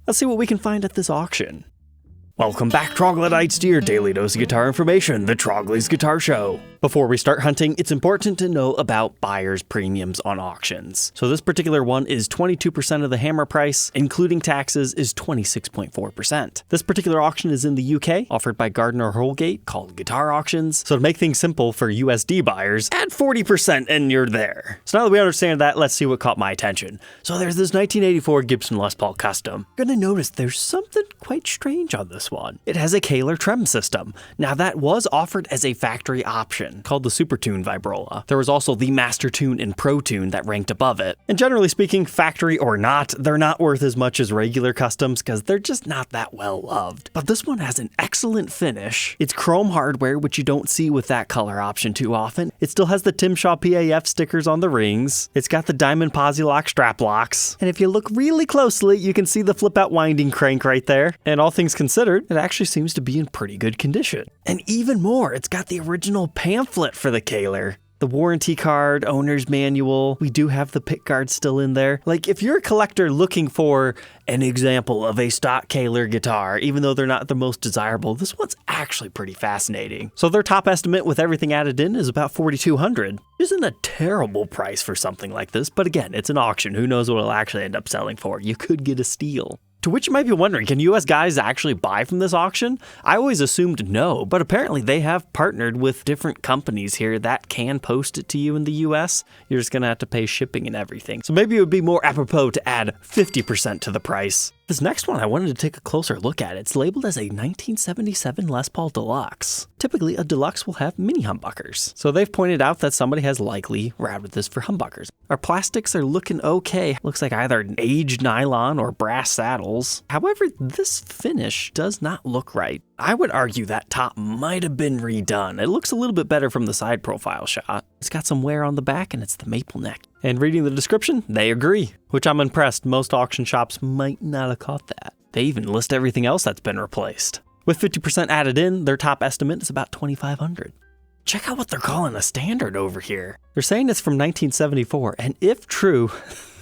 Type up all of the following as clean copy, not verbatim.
Let's see what we can find at this auction. Welcome back, troglodytes, to your daily dose of guitar information, the Trogly's Guitar Show. Before we start hunting, it's important to know about buyer's premiums on auctions. So this particular one is 22% of the hammer price, including taxes is 26.4%. This particular auction is in the UK, offered by Gardner Holgate, called Guitar Auctions. So to make things simple for USD buyers, add 40% and you're there. So now that we understand that, let's see what caught my attention. So there's this 1984 Gibson Les Paul Custom. You're gonna notice there's something quite strange on this one. It has a Kahler trem system. Now that was offered as a factory option, called the Super Tune Vibrola. There was also the Master Tune and Pro Tune that ranked above it. And generally speaking, factory or not, they're not worth as much as regular customs because they're just not that well loved. But this one has an excellent finish. It's chrome hardware, which you don't see with that color option too often. It still has the Tim Shaw PAF stickers on the rings. It's got the diamond posi-lock strap locks. And if you look really closely, you can see the flip-out winding crank right there. And all things considered, it actually seems to be in pretty good condition. And even more, it's got the original pamphlet for the Kahler. The warranty card, owner's manual, we do have the pick guard still in there. Like, if you're a collector looking for an example of a stock Kahler guitar, even though they're not the most desirable, this one's actually pretty fascinating. So their top estimate with everything added in is about $4,200. Isn't a terrible price for something like this, but again, it's an auction. Who knows what it'll actually end up selling for? You could get a steal. To which you might be wondering, can US guys actually buy from this auction? I always assumed no, but apparently they have partnered with different companies here that can post it to you in the US. You're just gonna have to pay shipping and everything. So maybe it would be more apropos to add 50% to the price. This next one I wanted to take a closer look at. It's labeled as a 1977 Les Paul Deluxe. Typically, a Deluxe will have mini humbuckers. So they've pointed out that somebody has likely routed this for humbuckers. Our plastics are looking okay. Looks like either aged nylon or brass saddles. However, this finish does not look right. I would argue that top might have been redone. It looks a little bit better from the side profile shot. It's got some wear on the back and it's the maple neck. And reading the description, they agree, which I'm impressed. Most auction shops might not have caught that. They even list everything else that's been replaced. With 50% added in, their top estimate is about $2,500. Check out what they're calling a standard over here. They're saying it's from 1974, and if true,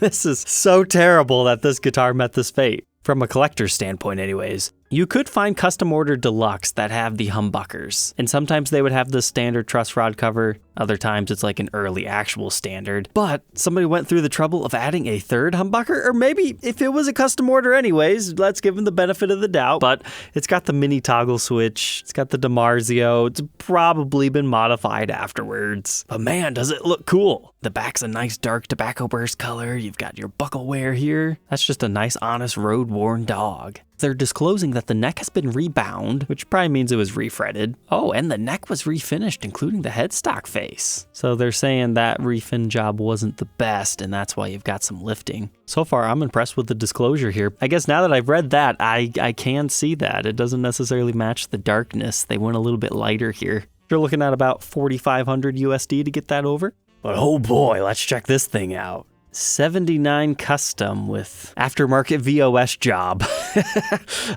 this is so terrible that this guitar met this fate. From a collector's standpoint anyways. You could find custom ordered Deluxe that have the humbuckers, and sometimes they would have the standard truss rod cover, other times it's like an early actual standard, but somebody went through the trouble of adding a third humbucker, or maybe if it was a custom order anyways, let's give them the benefit of the doubt, but it's got the mini toggle switch, it's got the DiMarzio, it's probably been modified afterwards, but man, does it look cool. The back's a nice dark tobacco burst color, you've got your buckle wear here, that's just a nice honest road-worn dog. They're disclosing that the neck has been rebound, which probably means it was refretted. Oh, and the neck was refinished, including the headstock face. So they're saying that refin job wasn't the best, and that's why you've got some lifting. So far, I'm impressed with the disclosure here. I guess now that I've read that, I can see that. It doesn't necessarily match the darkness. They went a little bit lighter here. You're looking at about $4,500 USD to get that over. But oh boy, let's check this thing out. 79 custom with aftermarket VOS job.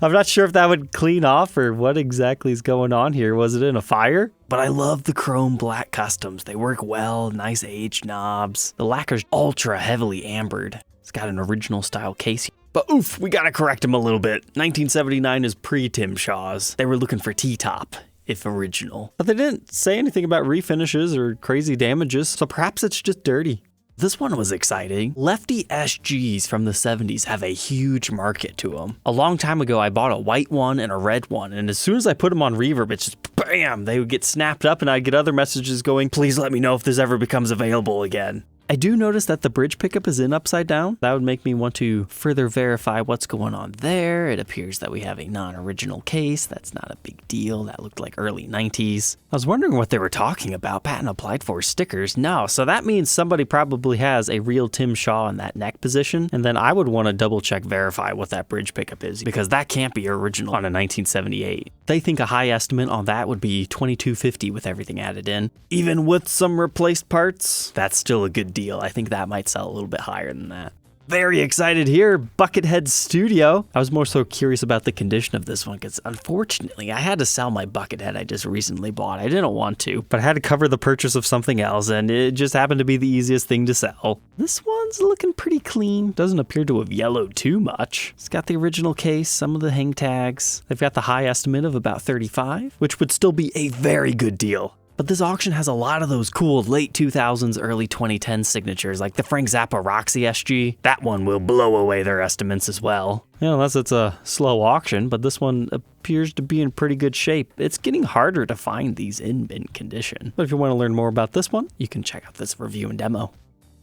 I'm not sure if that would clean off or what exactly is going on here. Was it in a fire? But I love the chrome black customs. They work well, nice aged knobs. The lacquer's ultra heavily ambered. It's got an original style case. But oof, we gotta correct him a little bit. 1979 is pre-Tim Shaw's. They were looking for T-top, if original. But they didn't say anything about refinishes or crazy damages, so perhaps it's just dirty. This one was exciting. Lefty SGs from the 70s have a huge market to them. A long time ago, I bought a white one and a red one, and as soon as I put them on reverb, it's just bam, they would get snapped up and I'd get other messages going, please let me know if this ever becomes available again. I do notice that the bridge pickup is in upside down. That would make me want to further verify what's going on there. It appears that we have a non-original case. That's not a big deal. That looked like early 90s. I was wondering what they were talking about. Patent applied for stickers. No, so that means somebody probably has a real Tim Shaw in that neck position. And then I would want to double check verify what that bridge pickup is because that can't be original on a 1978. They think a high estimate on that would be $2,250 with everything added in. Even with some replaced parts, that's still a good deal. I think that might sell a little bit higher than that. Very excited here, Buckethead Studio. I was more so curious about the condition of this one because unfortunately I had to sell my Buckethead I just recently bought. I didn't want to, but I had to cover the purchase of something else and it just happened to be the easiest thing to sell. This one's looking pretty clean. Doesn't appear to have yellowed too much. It's got the original case, some of the hang tags. They've got the high estimate of about 35, which would still be a very good deal. But this auction has a lot of those cool late 2000s, early 2010s signatures, like the Frank Zappa Roxy SG. That one will blow away their estimates as well. Yeah, unless it's a slow auction, but this one appears to be in pretty good shape. It's getting harder to find these in mint condition. But if you want to learn more about this one, you can check out this review and demo.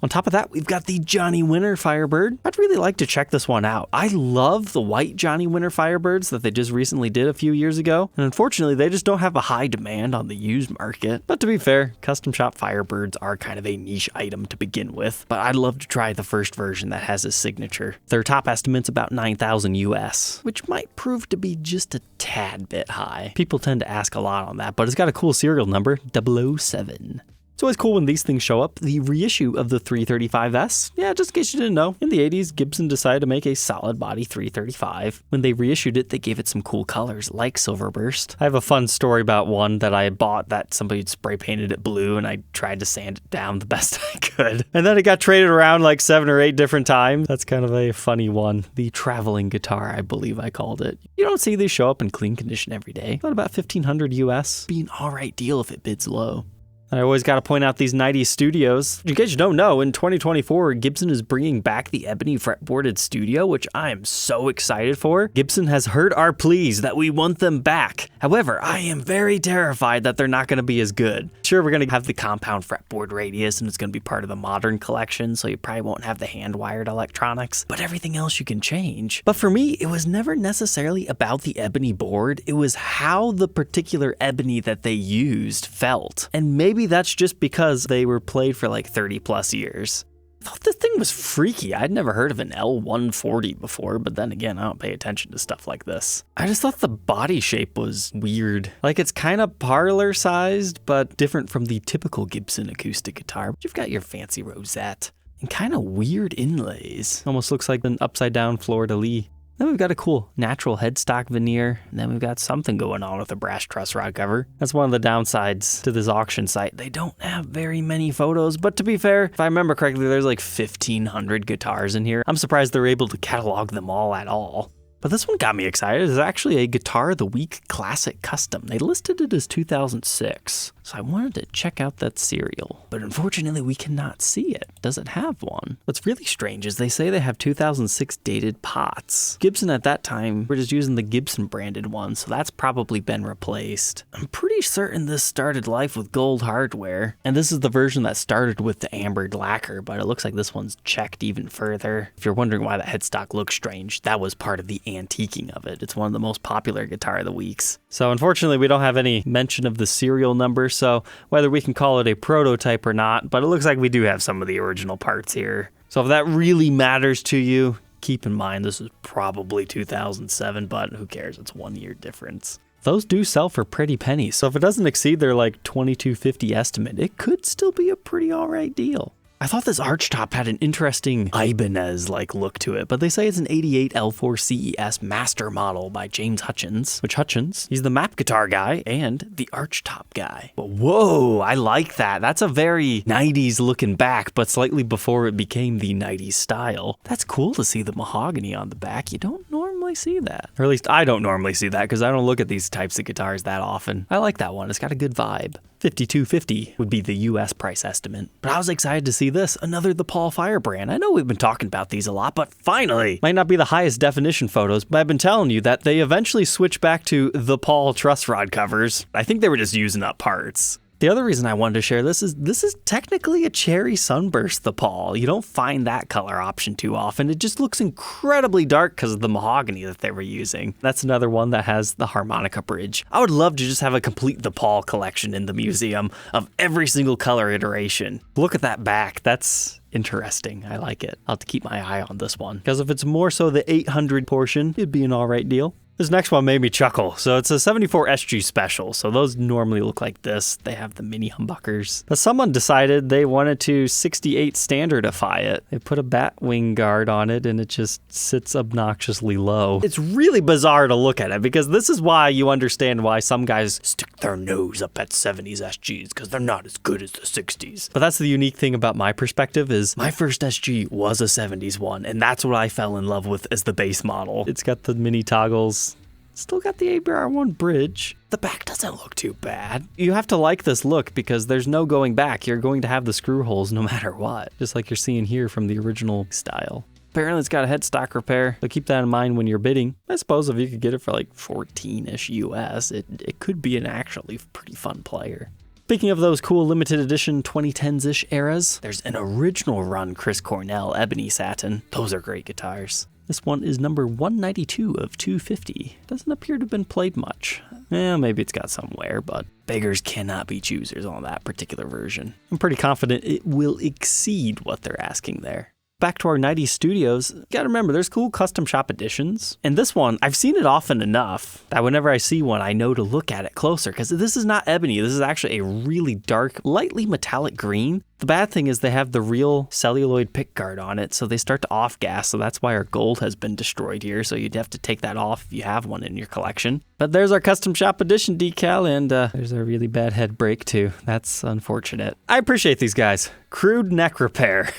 On top of that, we've got the Johnny Winter Firebird. I'd really like to check this one out. I love the white Johnny Winter Firebirds that they just recently did a few years ago, and unfortunately, they just don't have a high demand on the used market. But to be fair, custom shop Firebirds are kind of a niche item to begin with, but I'd love to try the first version that has his signature. Their top estimate's about 9,000 US, which might prove to be just a tad bit high. People tend to ask a lot on that, but it's got a cool serial number, 007. It's always cool when these things show up. The reissue of the 335S, yeah, just in case you didn't know, in the 80s, Gibson decided to make a solid body 335. When they reissued it, they gave it some cool colors, like Silverburst. I have a fun story about one that I bought that somebody had spray painted it blue, and I tried to sand it down the best I could. And then it got traded around like 7 or 8 different times. That's kind of a funny one. The traveling guitar, I believe I called it. You don't see these show up in clean condition every day. Thought about 1,500 US. Be an alright deal if it bids low. I always got to point out these 90s studios. In case you don't know, in 2024, Gibson is bringing back the ebony fretboarded studio, which I am so excited for. Gibson has heard our pleas that we want them back. However, I am very terrified that they're not going to be as good. Sure, we're going to have the compound fretboard radius, and it's going to be part of the modern collection, so you probably won't have the hand-wired electronics, but everything else you can change. But for me, it was never necessarily about the ebony board. It was how the particular ebony that they used felt. And maybe that's just because they were played for like 30 plus years. I thought this thing was freaky. I'd never heard of an L140 before, but then again, I don't pay attention to stuff like this. I just thought the body shape was weird. Like it's kind of parlor sized, but different from the typical Gibson acoustic guitar. You've got your fancy rosette and kind of weird inlays. Almost looks like an upside down fleur-de-lis. Then we've got a cool natural headstock veneer, and then we've got something going on with a brass truss rod cover. That's one of the downsides to this auction site. They don't have very many photos, but to be fair, if I remember correctly, there's like 1,500 guitars in here. I'm surprised they're able to catalog them all at all. But this one got me excited. It's actually a Guitar of the Week Classic Custom. They listed it as 2006, so I wanted to check out that serial. But unfortunately, we cannot see it. Does it have one? What's really strange is they say they have 2006 dated pots. Gibson at that time were just using the Gibson branded one, so that's probably been replaced. I'm pretty certain this started life with gold hardware, and this is the version that started with the ambered lacquer, but it looks like this one's checked even further. If you're wondering why that headstock looks strange, that was part of the antiquing of it. It's one of the most popular Guitar of the Weeks. So unfortunately, we don't have any mention of the serial number, so whether we can call it a prototype or not, but it looks like we do have some of the original parts here. So if that really matters to you, keep in mind this is probably 2007, but who cares? It's 1 year difference. Those do sell for pretty pennies, so if it doesn't exceed their like $22.50 estimate, it could still be a pretty alright deal. I thought this archtop had an interesting Ibanez-like look to it, but they say it's an 88 L4 CES master model by James Hutchins, which Hutchins, he's the map guitar guy and the archtop guy. But whoa, I like that. That's a very 90s looking back, but slightly before it became the 90s style. That's cool to see the mahogany on the back. You don't normally see that. Or at least I don't normally see that because I don't look at these types of guitars that often. I like that one. It's got a good vibe. $52.50 would be the US price estimate. But I was excited to see this, another the Paul Firebrand. I know we've been talking about these a lot, but finally! Might not be the highest definition photos, but I've been telling you that they eventually switched back to the Paul truss rod covers. I think they were just using up parts. The other reason I wanted to share this is technically a cherry sunburst, the Paul. You don't find that color option too often. It just looks incredibly dark because of the mahogany that they were using. That's another one that has the harmonica bridge. I would love to just have a complete the Paul collection in the museum of every single color iteration. Look at that back. That's interesting. I like it. I'll have to keep my eye on this one because if it's more so the 800 portion, it'd be an alright deal. This next one made me chuckle. So it's a 74 SG Special. So those normally look like this. They have the mini humbuckers. But someone decided they wanted to 68 standardify it. They put a bat wing guard on it and it just sits obnoxiously low. It's really bizarre to look at it because this is why you understand why some guys stick their nose up at 70s SGs because they're not as good as the 60s. But that's the unique thing about my perspective is my first SG was a 70s one and that's what I fell in love with as the base model. It's got the mini toggles. Still got the ABR1 bridge. The back doesn't look too bad. You have to like this look because there's no going back. You're going to have the screw holes no matter what, just like you're seeing here from the original style. Apparently it's got a headstock repair, so keep that in mind when you're bidding. I suppose if you could get it for like 14-ish US, it could be an actually pretty fun player. Speaking of those cool limited edition 2010s-ish eras, there's an original run Chris Cornell Ebony Satin. Those are great guitars. This one is number 192 of 250. Doesn't appear to have been played much. Maybe it's got some wear, but beggars cannot be choosers on that particular version. I'm pretty confident it will exceed what they're asking there. Back to our 90s studios, you gotta remember there's cool custom shop editions. And this one, I've seen it often enough that whenever I see one, I know to look at it closer because this is not ebony. This is actually a really dark, lightly metallic green. The bad thing is they have the real celluloid pick guard on it, so they start to off gas, so that's why our gold has been destroyed here, so you'd have to take that off if you have one in your collection. But there's our custom shop edition decal, and there's a really bad head break too. That's unfortunate. I appreciate these guys. Crude neck repair.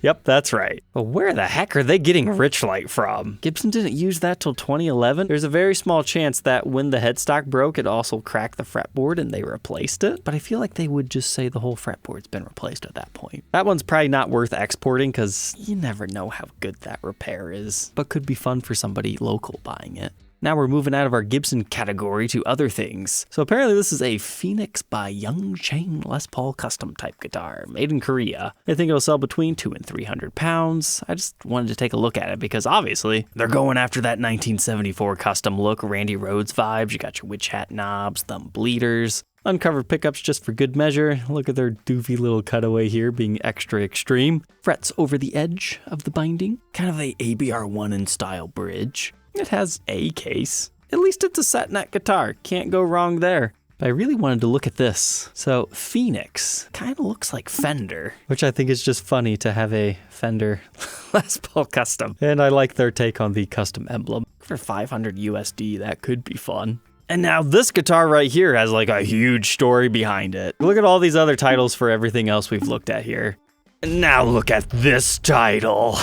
Yep, that's right. But where the heck are they getting Richlight from? Gibson didn't use that till 2011. There's a very small chance that when the headstock broke, it also cracked the fretboard and they replaced it. But I feel like they would just say the whole fretboard's been replaced at that point. That one's probably not worth exporting because you never know how good that repair is, but could be fun for somebody local buying it. Now we're moving out of our Gibson category to other things. So apparently this is a Fenix by Young Chang Les Paul custom type guitar, made in Korea. I think it'll sell between 200 and 300 pounds. I just wanted to take a look at it because obviously they're going after that 1974 custom look, Randy Rhoads vibes. You got your witch hat knobs, thumb bleeders, uncovered pickups just for good measure. Look at their doofy little cutaway here being extra extreme. Frets over the edge of the binding, kind of a ABR1 in style bridge. It has a case. At least it's a set neck guitar. Can't go wrong there. But I really wanted to look at this. So Fenix kind of looks like Fender, which I think is just funny to have a Fender Les Paul custom. And I like their take on the custom emblem. For 500 USD, that could be fun. And now this guitar right here has like a huge story behind it. Look at all these other titles for everything else we've looked at here. And now look at this title.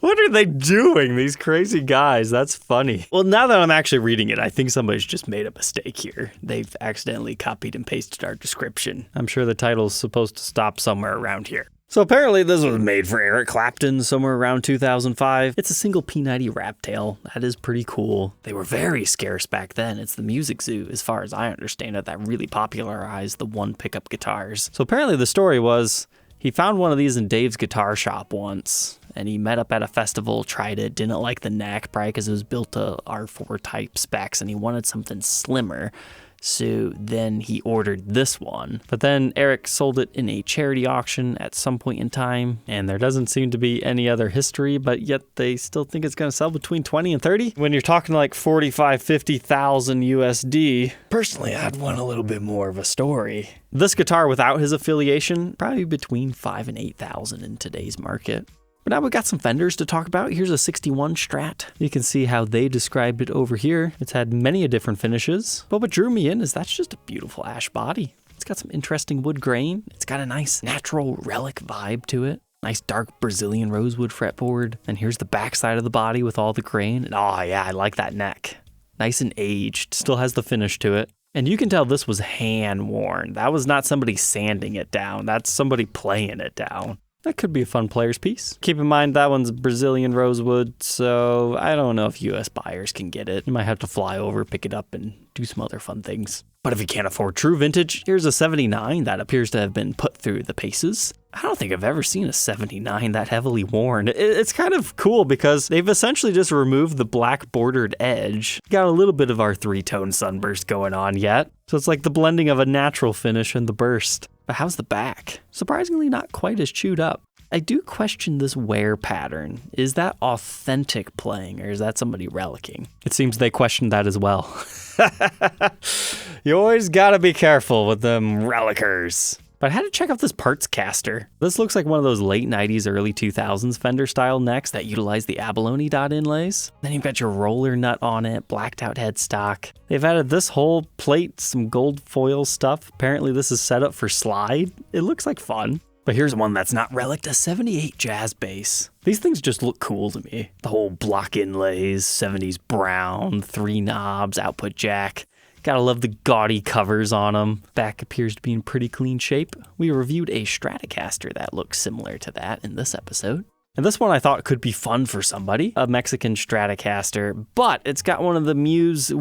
What are they doing, these crazy guys? That's funny. Well, now that I'm actually reading it, I think somebody's just made a mistake here. They've accidentally copied and pasted our description. I'm sure the title's supposed to stop somewhere around here. So apparently this was made for Eric Clapton somewhere around 2005. It's a single P90 wrap tail. That is pretty cool. They were very scarce back then. It's the Music Zoo, as far as I understand it, that really popularized the one pickup guitars. So apparently the story was he found one of these in Dave's guitar shop once, and he met up at a festival, tried it, didn't like the neck, probably because it was built to R4 type specs, and he wanted something slimmer. So then he ordered this one. But then Eric sold it in a charity auction at some point in time, and there doesn't seem to be any other history, but yet they still think it's going to sell between 20 and 30. When you're talking like 45, 50,000 USD, personally, I'd want a little bit more of a story. This guitar without his affiliation, probably between 5 and 8,000 in today's market. But now we've got some Fenders to talk about. Here's a 61 Strat. You can see how they described it over here. It's had many different finishes, but what drew me in is that's just a beautiful ash body. It's got some interesting wood grain. It's got a nice natural relic vibe to it. Nice dark Brazilian rosewood fretboard. And here's the backside of the body with all the grain. And oh yeah, I like that neck. Nice and aged, still has the finish to it. And you can tell this was hand worn. That was not somebody sanding it down. That's somebody playing it down. That could be a fun player's piece. Keep in mind that one's Brazilian rosewood, so I don't know if US buyers can get it. You might have to fly over, pick it up, and do some other fun things. But if you can't afford true vintage, here's a 79 that appears to have been put through the paces. I don't think I've ever seen a 79 that heavily worn. It's kind of cool because they've essentially just removed the black bordered edge. Got a little bit of our three-tone sunburst going on yet. So it's like the blending of a natural finish and the burst. But how's the back? Surprisingly not quite as chewed up. I do question this wear pattern. Is that authentic playing, or is that somebody relicing? It seems they questioned that as well. You always gotta be careful with them relicers. But I had to check out this Partscaster. This looks like one of those late 90s, early 2000s Fender style necks that utilize the abalone dot inlays. Then you've got your roller nut on it, blacked out headstock. They've added this whole plate, some gold foil stuff. Apparently this is set up for slide. It looks like fun. But here's one that's not Relic'd, a 78 jazz bass. These things just look cool to me. The whole block inlays, 70s brown, 3 knobs, output jack. Gotta love the gaudy covers on them. Back appears to be in pretty clean shape. We reviewed a Stratocaster that looks similar to that in this episode. And this one I thought could be fun for somebody, a Mexican Stratocaster, but it's got one of the Muse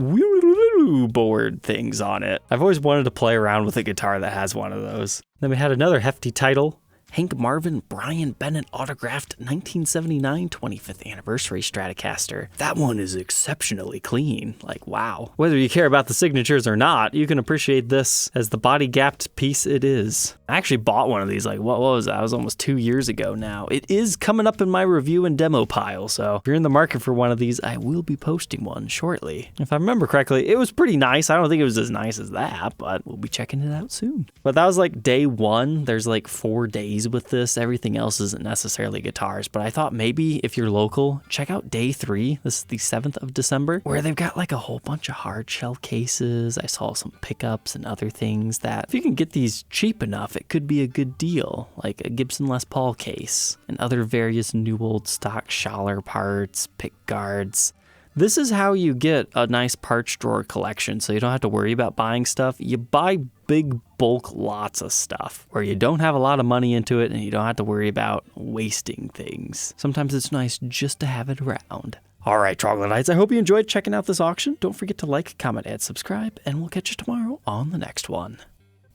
board things on it. I've always wanted to play around with a guitar that has one of those. Then we had another hefty title, Hank Marvin Brian Bennett autographed 1979 25th anniversary Stratocaster. That one is exceptionally clean, like wow. Whether you care about the signatures or not, you can appreciate this as the body gapped piece it is. I actually bought one of these like, what was that? That was almost 2 years ago now. It is coming up in my review and demo pile, so if you're in the market for one of these, I will be posting one shortly. If I remember correctly, it was pretty nice. I don't think it was as nice as that, but we'll be checking it out soon. But that was like day 1. There's like 4 days with this. Everything else isn't necessarily guitars, but I thought maybe if you're local, check out day 3. This is the 7th of December, where they've got like a whole bunch of hard shell cases. I saw some pickups and other things that if you can get these cheap enough, it could be a good deal, like a Gibson Les Paul case and other various new old stock Kahler parts, pick guards. This is how you get a nice parts drawer collection, so you don't have to worry about buying stuff. You buy big bulk lots of stuff where you don't have a lot of money into it and you don't have to worry about wasting things. Sometimes it's nice just to have it around. All right, troglodytes, I hope you enjoyed checking out this auction. Don't forget to like, comment, and subscribe, and we'll catch you tomorrow on the next one.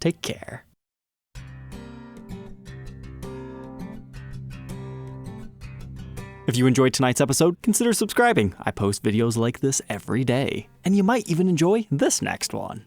Take care. If you enjoyed tonight's episode, consider subscribing. I post videos like this every day. And you might even enjoy this next one.